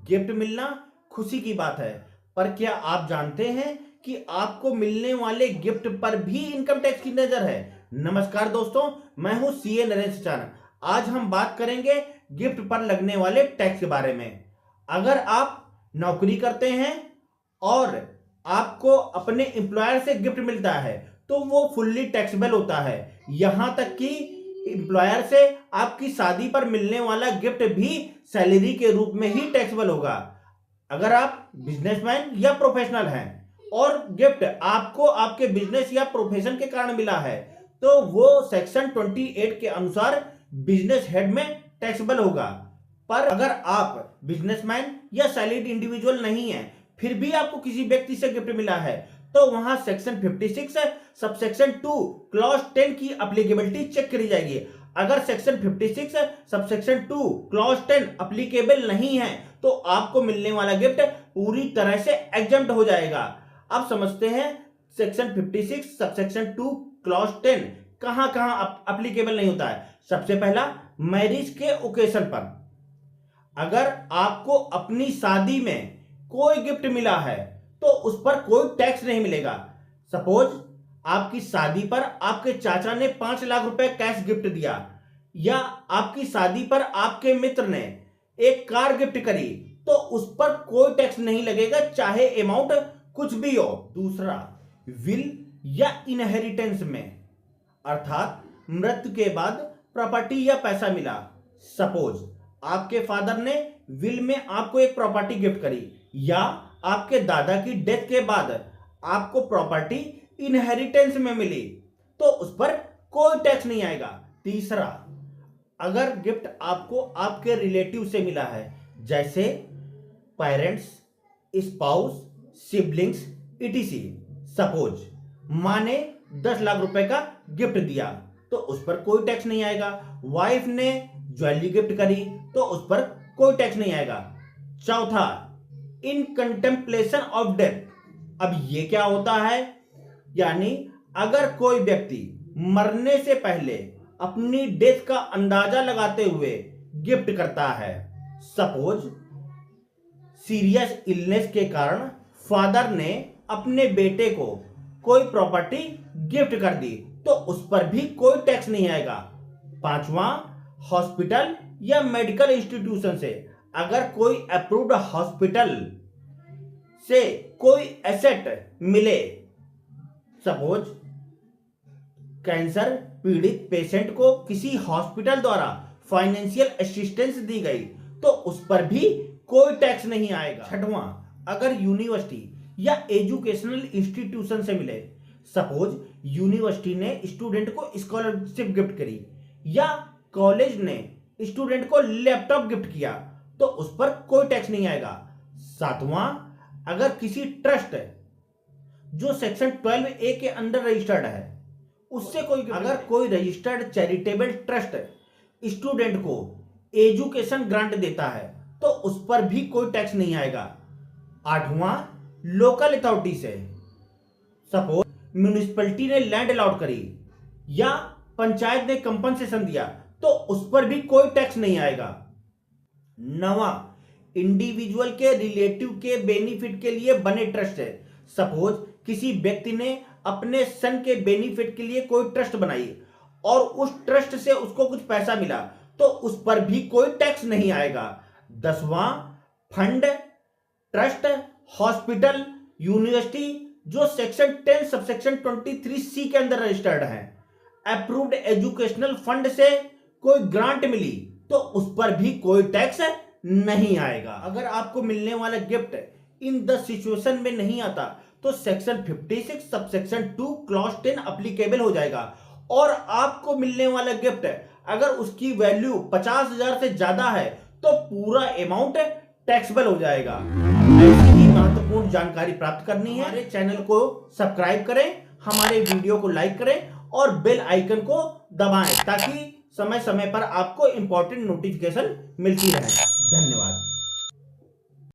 Gift मिलना खुशी की बात है, पर क्या आप जानते हैं कि आपको मिलने वाले गिफ्ट पर भी इनकम टैक्स की नजर है। नमस्कार दोस्तों, मैं हूं सीए नरेंद्र चान। आज हम बात करेंगे गिफ्ट पर लगने वाले टैक्स के बारे में। अगर आप नौकरी करते हैं और आपको अपने एम्प्लॉयर से गिफ्ट मिलता है तो वो फुल्ली टैक्सेबल होता है। यहां तक कि एम्प्लॉयर से आपकी शादी पर मिलने वाला गिफ्ट भी सैलरी के रूप में ही टैक्सेबल होगा। अगर आप बिजनेसमैन या प्रोफेशनल हैं और गिफ्ट आपको आपके बिजनेस या प्रोफेशन के कारण मिला है तो वो सेक्शन 28 के अनुसार बिजनेस हेड में टैक्सेबल होगा। पर अगर आप बिजनेसमैन या सैलरीड इंडिविजुअल नहीं है फिर भी आपको किसी व्यक्ति से गिफ्ट मिला है तो वहां सेक्शन 56 सबसेक्शन 2 क्लॉज 10 की एप्लीकेबिलिटी चेक करी जाएगी। अगर सेक्शन 56 सबसेक्शन 2 क्लॉज 10 एप्लीकेबल नहीं है तो आपको मिलने वाला गिफ्ट पूरी तरह से एग्जम्प्ट हो जाएगा। अब समझते हैं सेक्शन 56 सबसेक्शन 2 क्लॉज 10 कहां कहां एप्लीकेबल नहीं होता है। सबसे पहला, मैरिज के ओकेशन पर। अगर आपको अपनी शादी में कोई गिफ्ट मिला है तो उस पर कोई टैक्स नहीं मिलेगा। सपोज आपकी शादी पर आपके चाचा ने 5 लाख रुपए कैश गिफ्ट दिया या आपकी शादी पर आपके मित्र ने एक कार गिफ्ट करी तो उस पर कोई टैक्स नहीं लगेगा, चाहे अमाउंट कुछ भी हो। दूसरा, विल या इनहेरिटेंस में, अर्थात मृत्यु के बाद प्रॉपर्टी या पैसा मिला। सपोज आपके फादर ने विल में आपको एक प्रॉपर्टी गिफ्ट करी या आपके दादा की डेथ के बाद आपको प्रॉपर्टी इनहेरिटेंस में मिली तो उस पर कोई टैक्स नहीं आएगा। तीसरा, अगर गिफ्ट आपको आपके रिलेटिव से मिला है जैसे parents, spouse, siblings etc.. Suppose मां ने 10 लाख रुपए का गिफ्ट दिया तो उस पर कोई टैक्स नहीं आएगा। वाइफ ने ज्वेलरी गिफ्ट करी तो उस पर कोई टैक्स नहीं आएगा। चौथा, इन कंटेम्पलेशन ऑफ डेथ। अब ये क्या होता है, यानी अगर कोई व्यक्ति मरने से पहले अपनी डेथ का अंदाजा लगाते हुए गिफ्ट करता है। सपोज सीरियस इलनेस के कारण फादर ने अपने बेटे को कोई प्रॉपर्टी गिफ्ट कर दी तो उस पर भी कोई टैक्स नहीं आएगा। पांचवा, हॉस्पिटल या मेडिकल इंस्टीट्यूशन से अगर कोई अप्रूव्ड हॉस्पिटल से कोई एसेट मिले, सपोज कैंसर पीड़ित पेशेंट को किसी हॉस्पिटल द्वारा फाइनेंशियल असिस्टेंस दी गई तो उस पर भी कोई टैक्स नहीं आएगा। छठवां, अगर यूनिवर्सिटी या एजुकेशनल इंस्टीट्यूशन से मिले, सपोज यूनिवर्सिटी ने स्टूडेंट को स्कॉलरशिप गिफ्ट करी या कॉलेज ने स्टूडेंट को लैपटॉप गिफ्ट किया तो उस पर कोई टैक्स नहीं आएगा। सातवां, अगर किसी ट्रस्ट जो सेक्शन 12A के अंडर रजिस्टर्ड है उससे कोई, अगर कोई रजिस्टर्ड चैरिटेबल ट्रस्ट स्टूडेंट को एजुकेशन ग्रांट देता है तो उस पर भी कोई टैक्स नहीं आएगा। आठवां, लोकल अथॉरिटी से, सपोज म्युनिसिपैलिटी ने लैंड अलॉट करी या पंचायत ने कंपनसेशन दिया तो उस पर भी कोई टैक्स नहीं आएगा। नवा, इंडिविजुअल के रिलेटिव के बेनिफिट के लिए बने ट्रस्ट है। सपोज किसी व्यक्ति ने अपने सन के बेनिफिट के लिए कोई ट्रस्ट बनाई और उस ट्रस्ट से उसको कुछ पैसा मिला तो उस पर भी कोई टैक्स नहीं आएगा। 10वां, फंड, ट्रस्ट, हॉस्पिटल, यूनिवर्सिटी जो सेक्शन 10 सबसेक्शन 23C के अंदर रजिस्टर्ड है, अप्रूव्ड एजुकेशनल फंड से कोई ग्रांट मिली तो उस पर भी कोई टैक्स नहीं आएगा। अगर आपको मिलने वाला गिफ्ट इन 10 सिचुएशन में नहीं आता तो सेक्शन 56 सबसेक्शन 2 क्लॉज 10 एप्लीकेबल हो जाएगा और आपको मिलने वाला गिफ्ट अगर उसकी वैल्यू 50,000 से ज्यादा है तो पूरा अमाउंट टैक्सेबल हो जाएगा। ऐसी ही महत्वपूर्ण जानकारी प्राप्त करनी है, हमारे चैनल को सब्सक्राइब करें, हमारे वीडियो को लाइक करें और बेल आइकन को दबाएं ताकि समय समय पर आपको इंपॉर्टेंट नोटिफिकेशन मिलती रहे। धन्यवाद।